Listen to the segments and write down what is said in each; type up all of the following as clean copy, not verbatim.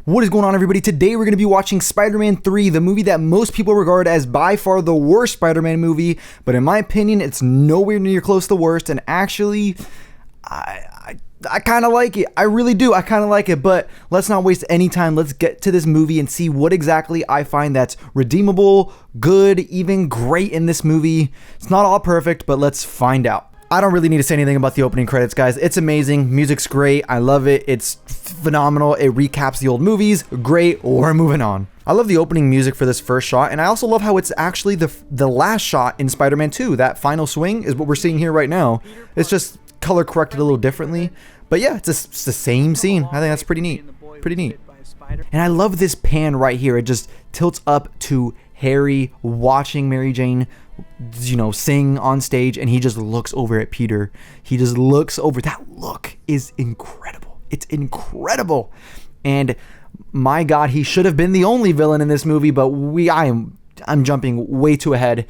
What is going on, everybody? Today we're going to be watching Spider-Man 3, the movie that most people regard as by far the worst Spider-Man movie, but in my opinion, it's nowhere near close to the worst, and actually, I kind of like it. I really do. I kind of like it, but let's not waste any time. Let's get to this movie and see what exactly I find that's redeemable, good, even great in this movie. It's not all perfect, but let's find out. I don't really need to say anything about the opening credits, guys. It's amazing. Music's great. I love it. It's phenomenal. It recaps the old movies. Great. We're moving on. I love the opening music for this first shot, and I also love how it's actually the last shot in Spider-Man 2. That final swing is what we're seeing here right now. It's just color corrected a little differently. But yeah, it's the same scene. I think that's pretty neat. Pretty neat. And I love this pan right here. It just tilts up to Harry watching Mary Jane, sing on stage, and he just looks over at Peter. He just looks over. That look is incredible. It's incredible. And my God, he should have been the only villain in this movie, but I'm jumping way too ahead.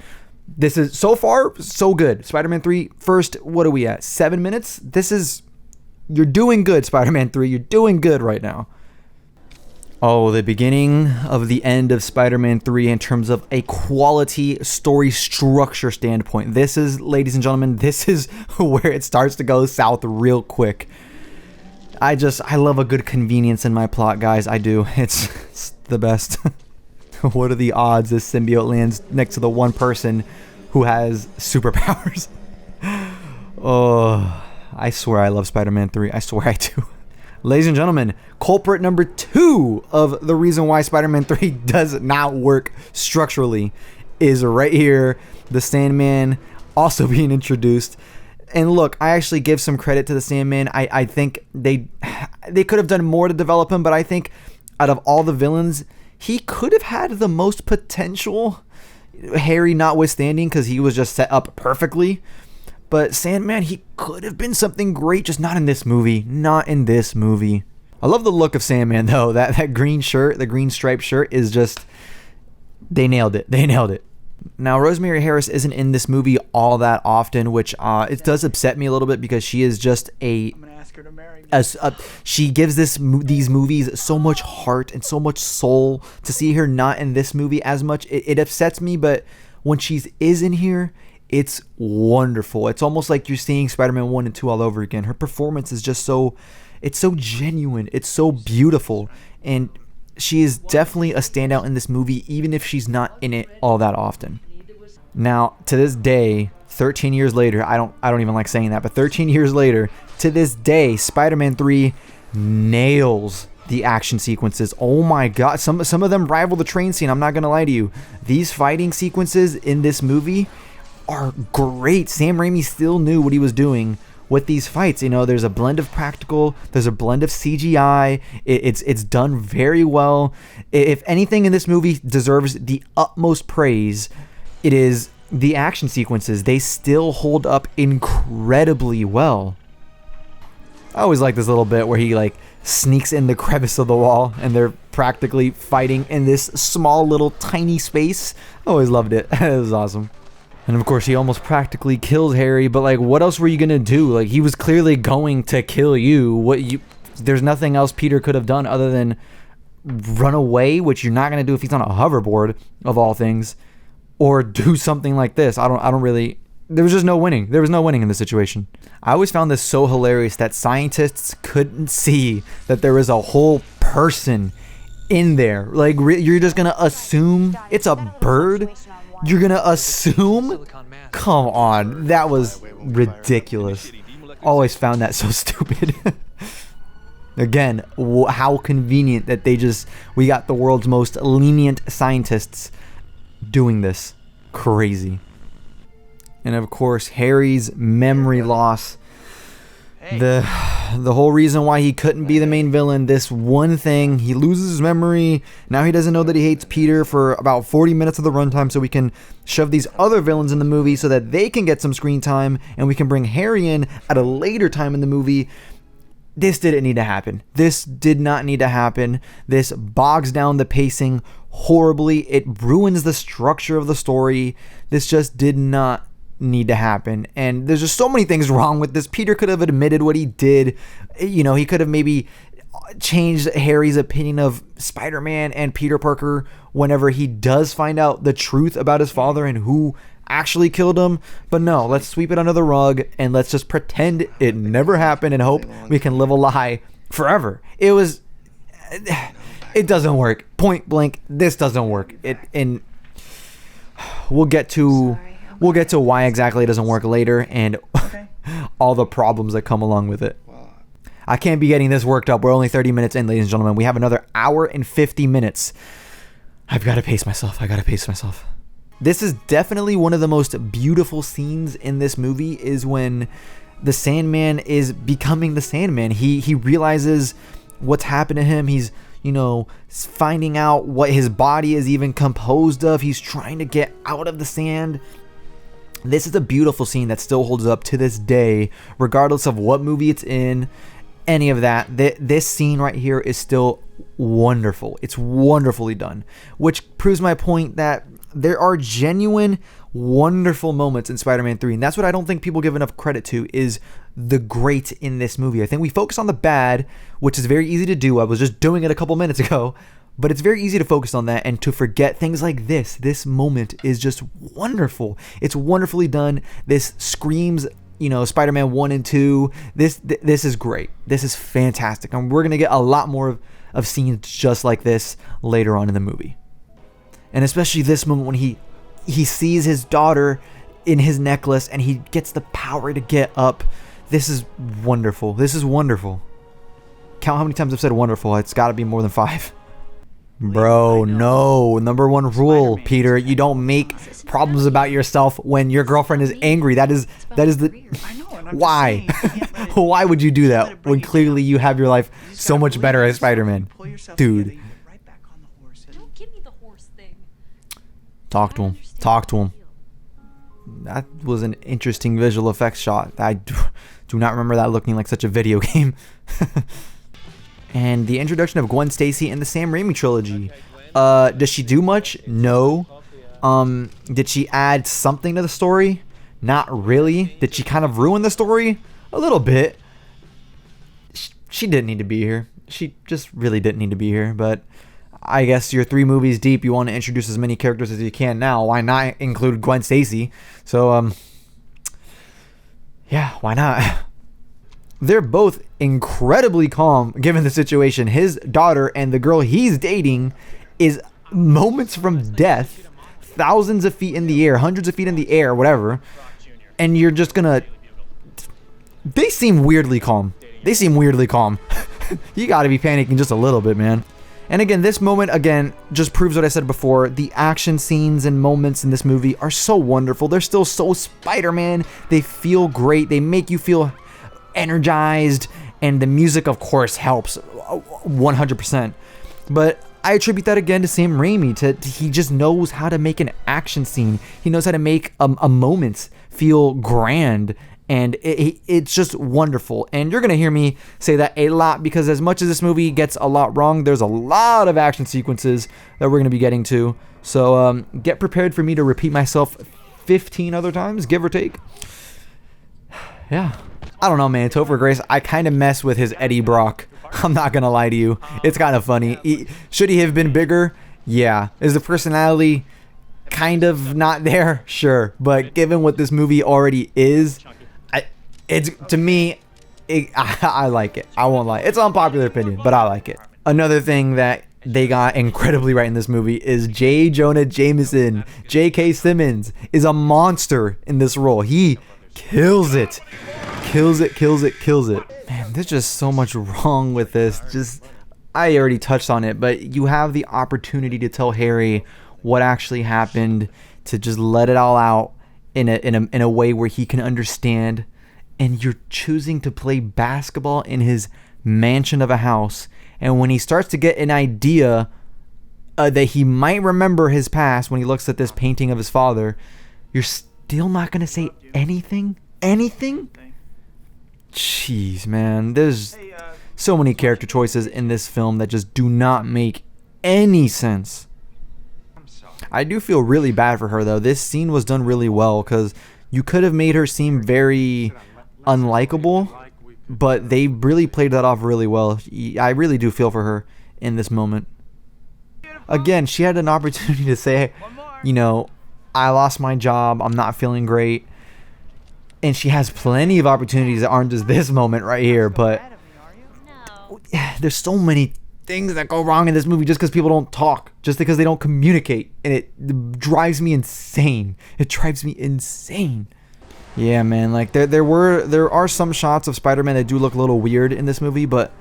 This is so far so good. Spider-Man 3 first, what are we at? 7 minutes? You're doing good, Spider-Man 3. You're doing good right now. Oh, the beginning of the end of Spider-Man 3 in terms of a quality story structure standpoint. This is, ladies and gentlemen, this is where it starts to go south real quick. I love a good convenience in my plot, guys. I do. It's the best. What are the odds this symbiote lands next to the one person who has superpowers? Oh, I swear I love Spider-Man 3. I swear I do. Ladies and gentlemen, culprit number 2 of the reason why Spider-Man 3 does not work structurally is right here. The Sandman also being introduced. And look, I actually give some credit to the Sandman. I think they could have done more to develop him, but I think out of all the villains, he could have had the most potential, Harry notwithstanding, because he was just set up perfectly. But Sandman, he could have been something great, just not in this movie. Not in this movie. I love the look of Sandman, though. That green shirt, the green striped shirt is just... They nailed it. They nailed it. Now, Rosemary Harris isn't in this movie all that often, which it does upset me a little bit because she is just I'm gonna ask her to marry me. She gives these movies so much heart and so much soul. To see her not in this movie as much, it upsets me, but when she is in here... It's wonderful. It's almost like you're seeing Spider-Man 1 and 2 all over again. Her performance is just it's so genuine. It's so beautiful. And she is definitely a standout in this movie, even if she's not in it all that often. Now, to this day, 13 years later, I don't even like saying that, but 13 years later, to this day, Spider-Man 3 nails the action sequences. Oh my God. Some of them rival the train scene. I'm not going to lie to you. These fighting sequences in this movie are great. Sam Raimi still knew what he was doing with these fights. There's a blend of practical, there's a blend of CGI. It's done very well. If anything in this movie deserves the utmost praise, it is the action sequences. They still hold up incredibly well. I always like this little bit where he sneaks in the crevice of the wall and they're practically fighting in this small little tiny space. I always loved it. It was awesome. And of course, he almost practically kills Harry, but what else were you gonna do? He was clearly going to kill you. There's nothing else Peter could have done other than run away, which you're not gonna do if he's on a hoverboard, of all things, or do something like this. I don't really. There was just no winning. There was no winning in this situation. I always found this so hilarious that scientists couldn't see that there was a whole person in there. You're just gonna assume it's a bird. You're gonna assume? Come on, that was ridiculous. Always found that so stupid. Again, how convenient that we got the world's most lenient scientists doing this. Crazy. And of course, Harry's memory loss. The whole reason why he couldn't be the main villain, this one thing, he loses his memory. Now he doesn't know that he hates Peter for about 40 minutes of the runtime, so we can shove these other villains in the movie so that they can get some screen time, and we can bring Harry in at a later time in the movie. This didn't need to happen. This did not need to happen. This bogs down the pacing horribly. It ruins the structure of the story. This just did not need to happen. And there's just so many things wrong with this. Peter could have admitted what he did. He could have maybe changed Harry's opinion of Spider-Man and Peter Parker whenever he does find out the truth about his father and who actually killed him. But no, let's sweep it under the rug and let's just pretend it never happened and hope we can live a lie forever. It doesn't work. Point blank, this doesn't work. We'll get to why exactly it doesn't work later and all the problems that come along with it. I can't be getting this worked up. We're only 30 minutes in, ladies and gentlemen. We have another hour and 50 minutes. I've got to pace myself. This is definitely one of the most beautiful scenes in this movie, is when the Sandman is becoming the Sandman. He realizes what's happened to him. He's, finding out what his body is even composed of. He's trying to get out of the sand. This is a beautiful scene that still holds up to this day, regardless of what movie it's in, any of that. This scene right here is still wonderful. It's wonderfully done, which proves my point that there are genuine, wonderful moments in Spider-Man 3, and that's what I don't think people give enough credit to, is the great in this movie. I think we focus on the bad, which is very easy to do. I was just doing it a couple minutes ago, but it's very easy to focus on that and to forget things like this. This moment is just wonderful. It's wonderfully done. This screams, Spider-Man 1 and 2. This is great. This is fantastic. And we're going to get a lot more of scenes just like this later on in the movie. And especially this moment when he sees his daughter in his necklace and he gets the power to get up. This is wonderful. Count how many times I've said wonderful. It's got to be more than 5. Bro, no. Number 1 rule, Peter. You don't make problems about yourself when your girlfriend is angry. That is the... Why? Why would you do that when clearly you have your life so much better as Spider-Man? Dude. Talk to him. That was an interesting visual effects shot. I do not remember that looking like such a video game. And the introduction of Gwen Stacy in the Sam Raimi trilogy. Does she do much? No. Did she add something to the story? Not really. Did she kind of ruin the story? A little bit. She didn't need to be here. She just really didn't need to be here, but I guess you're 3 movies deep. You want to introduce as many characters as you can now. Why not include Gwen Stacy? So, yeah, why not? They're both incredibly calm given the situation. His daughter and the girl he's dating is moments from death, thousands of feet in the air, hundreds of feet in the air, whatever. And you're just gonna... They seem weirdly calm. You gotta be panicking just a little bit, man. And again, this moment, just proves what I said before. The action scenes and moments in this movie are so wonderful. They're still so Spider-Man. They feel great. They make you feel energized. And the music, of course, helps 100%. But I attribute that again to Sam Raimi. He just knows how to make an action scene. He knows how to make a moment feel grand. And it's just wonderful. And you're going to hear me say that a lot, because as much as this movie gets a lot wrong, there's a lot of action sequences that we're going to be getting to. So get prepared for me to repeat myself 15 other times, give or take. Yeah. I don't know, man. Topher Grace, I kind of mess with his Eddie Brock. I'm not going to lie to you. It's kind of funny. Should he have been bigger? Yeah. Is the personality kind of not there? Sure. But given what this movie already is... to me, I like it. I won't lie. It's an unpopular opinion, but I like it. Another thing that they got incredibly right in this movie is J. Jonah Jameson. J.K. Simmons is a monster in this role. He kills it. Kills it. Man, there's just so much wrong with this. I already touched on it, but you have the opportunity to tell Harry what actually happened, to just let it all out in a way where he can understand. And you're choosing to play basketball in his mansion of a house. And when he starts to get an idea that he might remember his past when he looks at this painting of his father, you're still not going to say anything? Jeez, man. There's so many character choices in this film that just do not make any sense. I do feel really bad for her, though. This scene was done really well, because you could have made her seem very unlikable, but they really played that off really well. I really do feel for her in this moment. Again, she had an opportunity to say, you know, I lost my job, I'm not feeling great. And she has plenty of opportunities that aren't just this moment right here, but there's so many things that go wrong in this movie just because people don't talk, just because they don't communicate, and it drives me insane. It drives me insane. Yeah, man, like there are some shots of Spider-Man that do look a little weird in this movie, but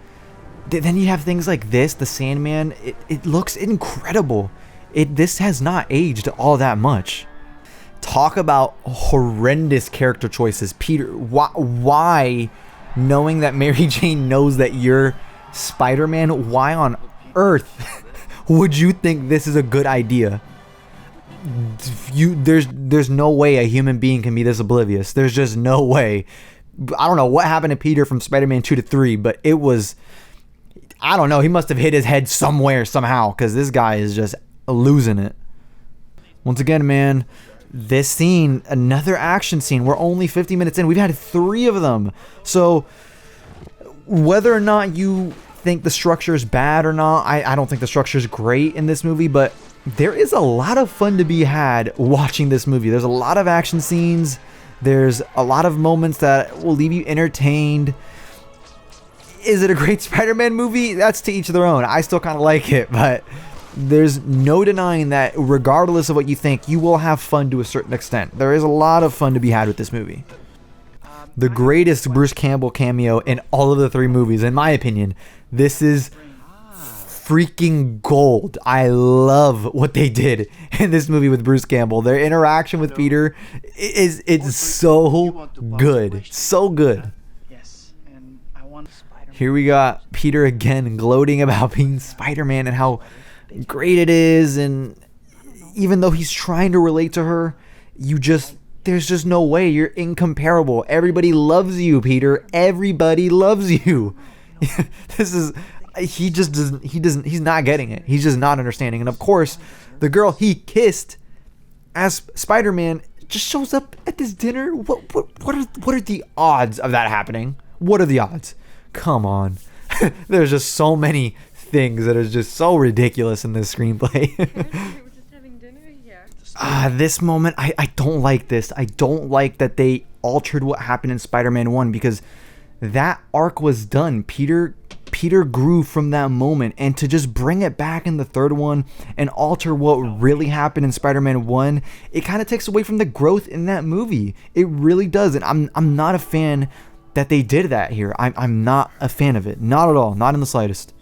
then you have things like this, the Sandman. It looks incredible. This has not aged all that much. Talk about horrendous character choices. Peter, why, knowing that Mary Jane knows that you're Spider-Man, why on earth would you think this is a good idea? There's no way a human being can be this oblivious. There's just no way. I don't know what happened to Peter from Spider-Man 2 to 3, but it was, I don't know, he must have hit his head somewhere somehow, because this guy is just losing it. Once again, man, this scene, another action scene. We're only 50 minutes in. We've had 3 of them. So whether or not you think the structure is bad or not, I don't think the structure is great in this movie, but there is a lot of fun to be had watching this movie. There's a lot of action scenes. There's a lot of moments that will leave you entertained. Is it a great Spider-Man movie? That's to each their own. I still kind of like it, but there's no denying that regardless of what you think, you will have fun to a certain extent. There is a lot of fun to be had with this movie. The greatest Bruce Campbell cameo in all of the 3 movies, in my opinion. This is freaking gold. I love what they did in this movie with Bruce Campbell. Their interaction with Peter it's so good. So good. Here we got Peter again gloating about being Spider-Man and how great it is, and even though he's trying to relate to her, there's just no way. You're incomparable. Everybody loves you, Peter. Everybody loves you. He's not getting it. He's just not understanding. And of course, the girl he kissed as Spider-Man just shows up at this dinner. What are the odds of that happening? What are the odds? Come on. There's just so many things that are just so ridiculous in this screenplay. This moment, I don't like this. I don't like that they altered what happened in Spider-Man 1, because that arc was done. Peter grew from that moment, and to just bring it back in the 3rd one and alter what really happened in Spider-Man 1, it kind of takes away from the growth in that movie. It really does, and I'm not a fan that they did that here. I'm not a fan of it. Not at all. Not in the slightest.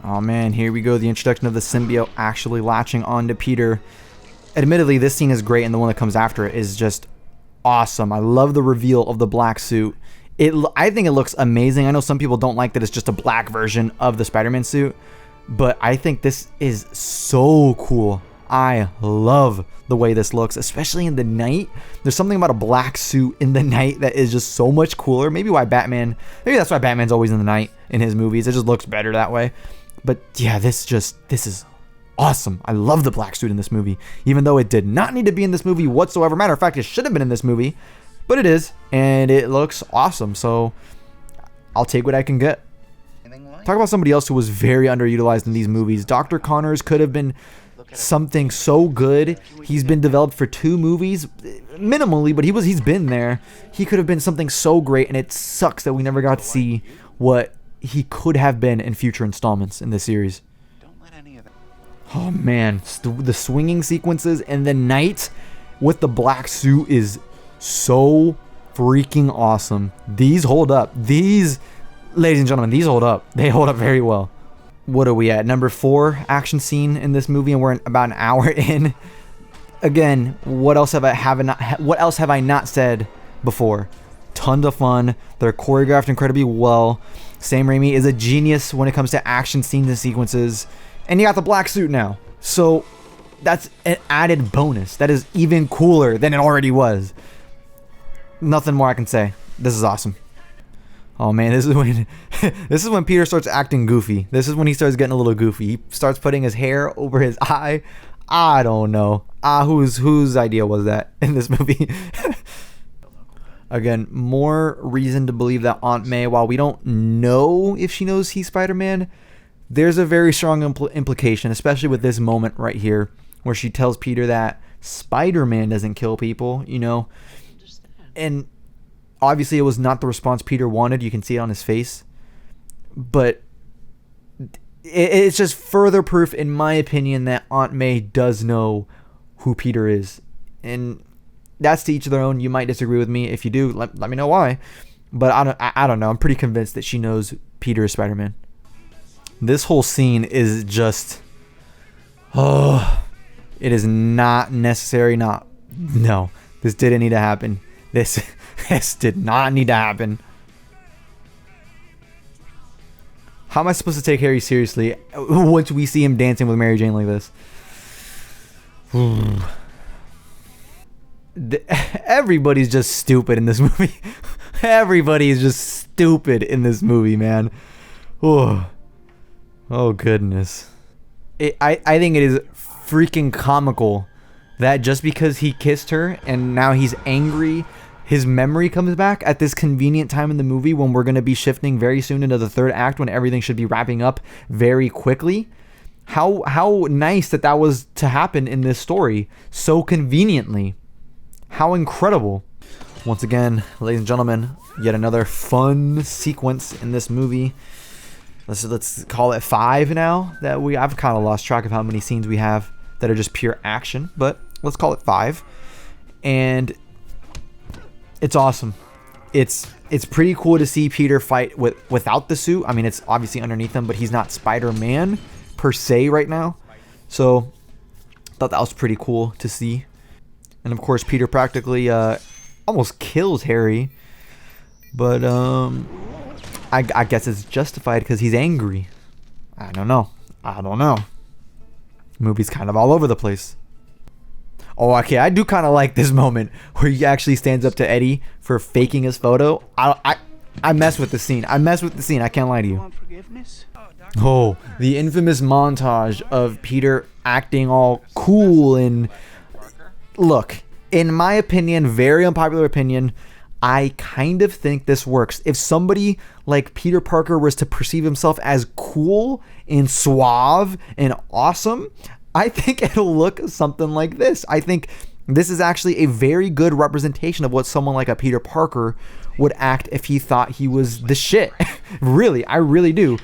Oh man, here we go. The introduction of the symbiote actually latching onto Peter. Admittedly, this scene is great, and the one that comes after it is just awesome. I love the reveal of the black suit. I think it looks amazing. I know some people don't like that it's just a black version of the Spider-Man suit, but I think this is so cool. I love the way this looks, especially in the night. There's something about a black suit in the night that is just so much cooler. Maybe that's why Batman's always in the night in his movies. It just looks better that way. But yeah, this is awesome. I love the black suit in this movie, even though it did not need to be in this movie whatsoever. Matter of fact, it should have been in this movie, but it is, and it looks awesome. So I'll take what I can get. Talk about somebody else who was very underutilized in these movies. Dr. Connors could have been something so good. He's been developed for 2 movies, minimally, but he's been there. He could have been something so great, and it sucks that we never got to see what he could have been in future installments in this series. Oh man, the swinging sequences and the night with the black suit is so freaking awesome. These hold up. These, ladies and gentlemen, these hold up. They hold up very well. What are we at? Number 4 action scene in this movie, and we're about an hour in. Again, what else have I not said before? Tons of fun. They're choreographed incredibly well. Sam Raimi is a genius when it comes to action scenes and sequences. And you got the black suit now. So that's an added bonus. That is even cooler than it already was. Nothing more I can say. This is awesome. Oh man, this is when Peter starts acting goofy. This is when he starts getting a little goofy. He starts putting his hair over his eye. I don't know. Whose idea was that in this movie? Again, more reason to believe that Aunt May, while we don't know if she knows he's Spider-Man, there's a very strong implication, especially with this moment right here, where she tells Peter that Spider-Man doesn't kill people, you know? And obviously it was not the response Peter wanted. You can see it on his face. But it's just further proof, in my opinion, that Aunt May does know who Peter is. And that's to each their own. You might disagree with me. If you do, let me know why. But I don't know. I'm pretty convinced that she knows Peter is Spider-Man. This whole scene is just... Oh, it is not necessary. No, this didn't need to happen. This did not need to happen. How am I supposed to take Harry seriously once we see him dancing with Mary Jane like this? Everybody's just stupid in this movie. Everybody is just stupid in this movie, man. Oh goodness. I think it is freaking comical that just because he kissed her and now he's angry, his memory comes back at this convenient time in the movie when we're going to be shifting very soon into the third act, when everything should be wrapping up very quickly. How nice that was to happen in this story so conveniently. How incredible. Once again, ladies and gentlemen, yet another fun sequence in this movie. Let's call it 5 now. I've kind of lost track of how many scenes we have that are just pure action, but let's call it 5. And it's awesome. It's pretty cool to see Peter fight without the suit. I mean, it's obviously underneath him, but he's not Spider-Man per se right now. So I thought that was pretty cool to see. And of course, Peter practically almost kills Harry. But I guess it's justified because he's angry. I don't know. The movie's kind of all over the place. Oh, okay, I do kind of like this moment where he actually stands up to Eddie for faking his photo. I mess with the scene. I can't lie to you. Oh, the infamous montage of Peter acting all cool and... Look, in my opinion, very unpopular opinion, I kind of think this works. If somebody like Peter Parker was to perceive himself as cool and suave and awesome, I think it'll look something like this. I think this is actually a very good representation of what someone like a Peter Parker would act if he thought he was the shit. Really, I really do.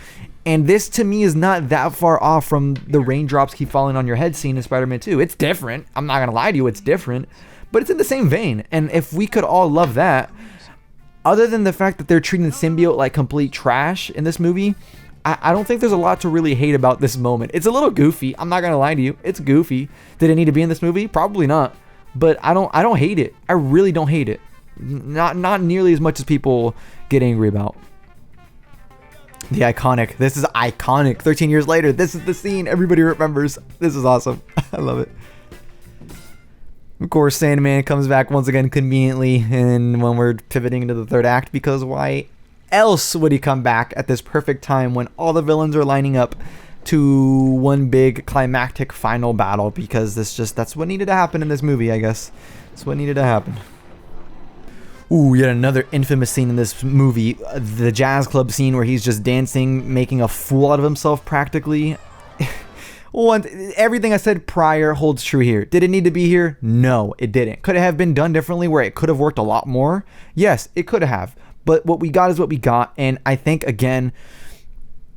And this to me is not that far off from the raindrops keep falling on your head scene in Spider-Man 2. It's different. I'm not going to lie to you, it's different. But it's in the same vein. And if we could all love that, other than the fact that they're treating the symbiote like complete trash in this movie, I don't think there's a lot to really hate about this moment. It's a little goofy. I'm not going to lie to you. It's goofy. Did it need to be in this movie? Probably not. But I don't hate it. I really don't hate it. Not nearly as much as people get angry about. The iconic. This is iconic. 13 years later, this is the scene everybody remembers. This is awesome. I love it. Of course, Sandman comes back once again conveniently, and when we're pivoting into the third act, because why else would he come back at this perfect time when all the villains are lining up to one big climactic final battle? Because that's what needed to happen in this movie, I guess. That's what needed to happen. Ooh, yet another infamous scene in this movie. The jazz club scene where he's just dancing, making a fool out of himself practically. Everything I said prior holds true here. Did it need to be here? No, it didn't. Could it have been done differently where it could have worked a lot more? Yes, it could have. But what we got is what we got. And I think, again,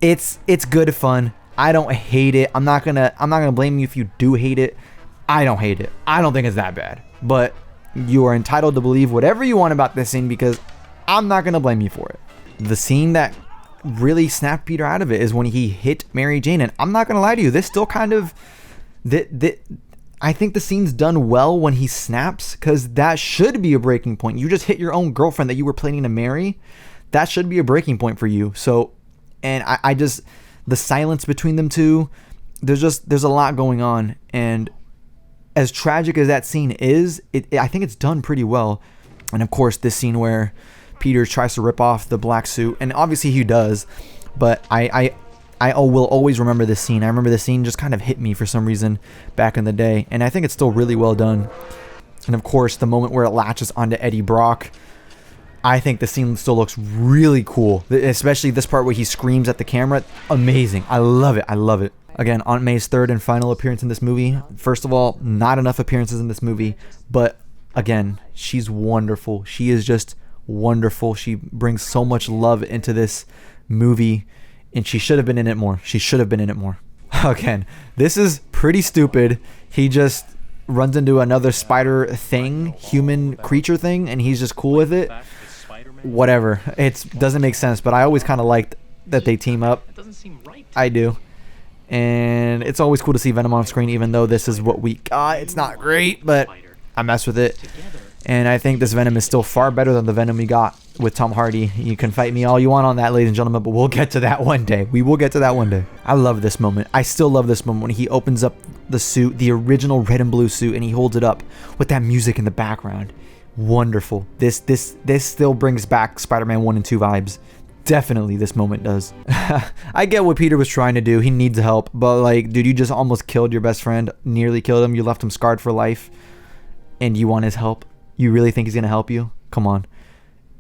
it's good fun. I don't hate it. I'm not gonna blame you if you do hate it. I don't hate it. I don't think it's that bad. But you are entitled to believe whatever you want about this scene, because I'm not gonna blame you for it. The scene that really snapped Peter out of it is when he hit Mary Jane, and I'm not gonna lie to you, this still kind of I think the scene's done well when he snaps, because that should be a breaking point. You just hit your own girlfriend that you were planning to marry. That should be a breaking point for you. So, and I just, the silence between them two, there's a lot going on, and as tragic as that scene is, I think it's done pretty well. And of course, this scene where Peter tries to rip off the black suit, and obviously he does, but I will always remember this scene. I remember this scene just kind of hit me for some reason back in the day, and I think it's still really well done. And of course, the moment where it latches onto Eddie Brock, I think the scene still looks really cool, especially this part where he screams at the camera. Amazing. I love it. I love it. Again, Aunt May's third and final appearance in this movie. First of all, not enough appearances in this movie, but again, she's wonderful. She is just wonderful. She brings so much love into this movie, and she should have been in it more. She should have been in it more. Again, this is pretty stupid. He just runs into another spider thing, human creature thing, and he's just cool with it. Whatever. It doesn't make sense, but I always kind of liked that they team up. I do. And it's always cool to see Venom on screen, even though this is what we got. It's not great, but I mess with it. And I think this Venom is still far better than the Venom we got with Tom Hardy. You can fight me all you want on that, ladies and gentlemen, but we'll get to that one day. We will get to that one day. I love this moment. I still love this moment when he opens up the suit, the original red and blue suit, and he holds it up with that music in the background. Wonderful. This still brings back Spider-Man 1 and 2 vibes. Definitely this moment does. I get what Peter was trying to do. He needs help, but like, dude, you just almost killed your best friend, nearly killed him. You left him scarred for life, and you want his help. You really think he's gonna help you? Come on.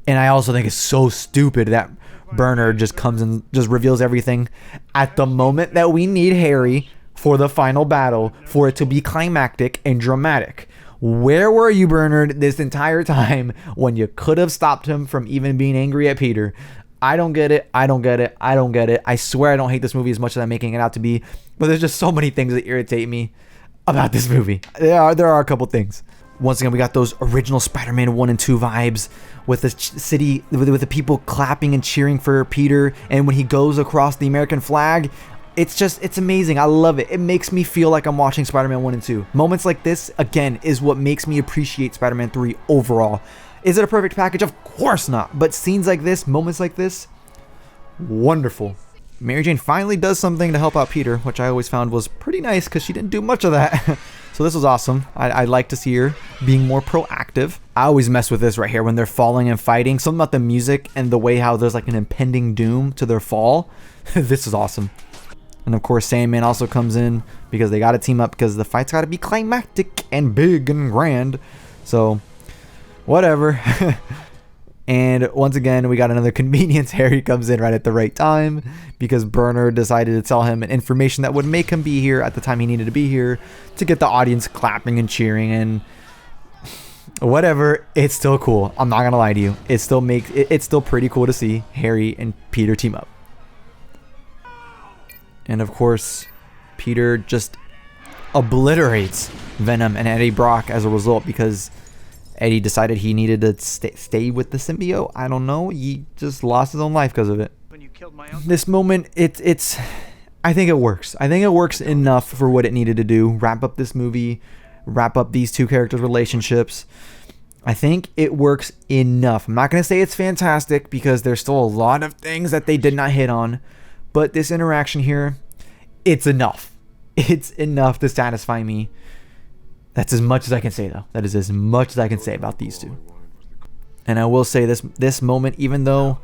And I also think it's so stupid that Bernard just comes and just reveals everything at the moment that we need Harry for the final battle, for it to be climactic and dramatic. Where were you, Bernard, this entire time when you could have stopped him from even being angry at Peter? I don't get it. I don't get it. I don't get it. I swear I don't hate this movie as much as I'm making it out to be, but there's just so many things that irritate me about this movie. There are a couple things. Once again, we got those original Spider-Man 1 and 2 vibes with the city, with the people clapping and cheering for Peter. And when he goes across the American flag, it's amazing. I love it. It makes me feel like I'm watching Spider-Man 1 and 2. Moments like this, again, is what makes me appreciate Spider-Man 3 overall. Is it a perfect package? Of course not. But scenes like this, moments like this, wonderful. Mary Jane finally does something to help out Peter, which I always found was pretty nice because she didn't do much of that. So this was awesome. I'd like to see her being more proactive. I always mess with this right here when they're falling and fighting. Something about the music and the way how there's like an impending doom to their fall. This is awesome. And of course, Sandman also comes in because they got to team up because the fight's got to be climactic and big and grand. So whatever. And once again, we got another convenience. Harry comes in right at the right time because Bernard decided to tell him information that would make him be here at the time he needed to be here to get the audience clapping and cheering and whatever. It's still cool. I'm not gonna lie to you. It's still pretty cool to see Harry and Peter team up. And of course, Peter just obliterates Venom and Eddie Brock as a result because Eddie decided he needed to stay with the symbiote. I don't know. He just lost his own life because of it. This moment, it's. I think it works. I think it works enough for what it needed to do. Wrap up this movie. Wrap up these two characters' relationships. I think it works enough. I'm not going to say it's fantastic because there's still a lot of things that they did not hit on. But this interaction here, it's enough. It's enough to satisfy me. That's as much as I can say, though. That is as much as I can say about these two. And I will say this moment, even though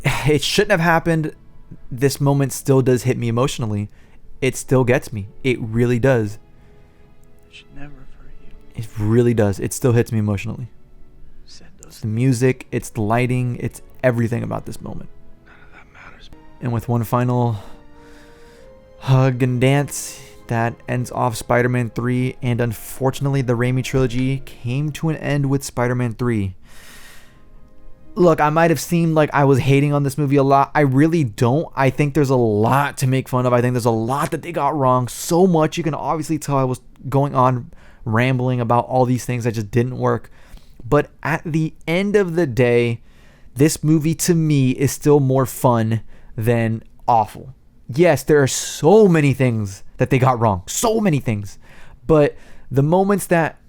it shouldn't have happened, this moment still does hit me emotionally. It still gets me. It really does. It really does. It still hits me emotionally. It's the music, it's the lighting, it's everything about this moment. And with one final hug and dance, that ends off Spider-Man 3, and unfortunately the Raimi trilogy came to an end with Spider-Man 3. Look, I might have seemed like I was hating on this movie a lot. I really don't. I think there's a lot to make fun of. I think there's a lot that they got wrong. So much. You can obviously tell I was going on rambling about all these things that just didn't work. But at the end of the day, this movie to me is still more fun than awful. Yes, there are so many things that they got wrong. So many things. But the moments that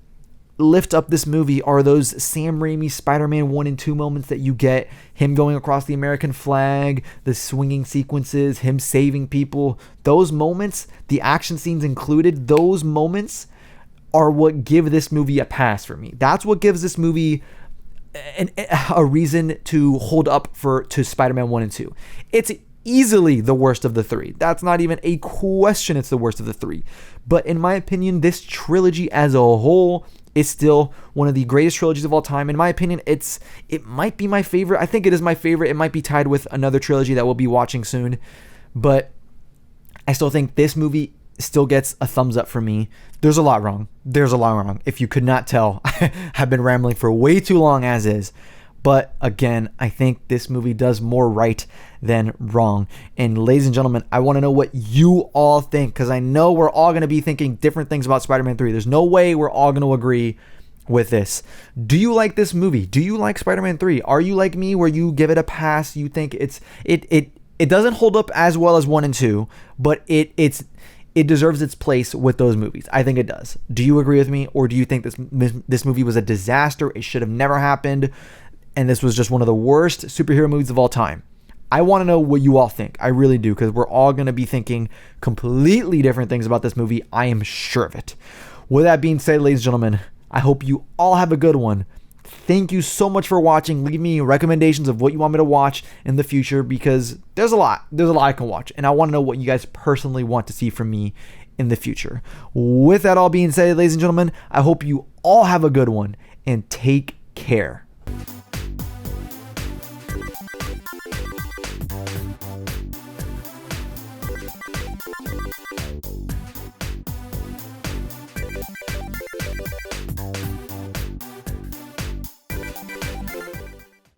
lift up this movie are those Sam Raimi Spider-Man 1 and 2 moments that you get. Him going across the American flag, the swinging sequences, him saving people. Those moments, the action scenes included, those moments are what give this movie a pass for me. That's what gives this movie a reason to hold up to Spider-Man 1 and 2. easily the worst of the three. That's not even a question. It's the worst of the three. But in my opinion, this trilogy as a whole is still one of the greatest trilogies of all time. In my opinion, it might be my favorite. I think it is my favorite. It might be tied with another trilogy that we'll be watching soon. But I still think this movie still gets a thumbs up for me. There's a lot wrong. If you could not tell, I've been rambling for way too long as is. But again, I think this movie does more right than wrong. And ladies and gentlemen, I want to know what you all think, because I know we're all going to be thinking different things about Spider-Man 3. There's no way we're all going to agree with this. Do you like this movie? Do you like Spider-Man 3? Are you like me where you give it a pass? You think it doesn't hold up as well as 1 and 2, but it deserves its place with those movies. I think it does. Do you agree with me, or do you think this movie was a disaster? It should have never happened, and this was just one of the worst superhero movies of all time? I want to know what you all think. I really do, because we're all going to be thinking completely different things about this movie. I am sure of it. With that being said, ladies and gentlemen, I hope you all have a good one. Thank you so much for watching. Leave me recommendations of what you want me to watch in the future, because there's a lot I can watch, and I want to know what you guys personally want to see from me in the future. With that all being said, ladies and gentlemen, I hope you all have a good one, and take care.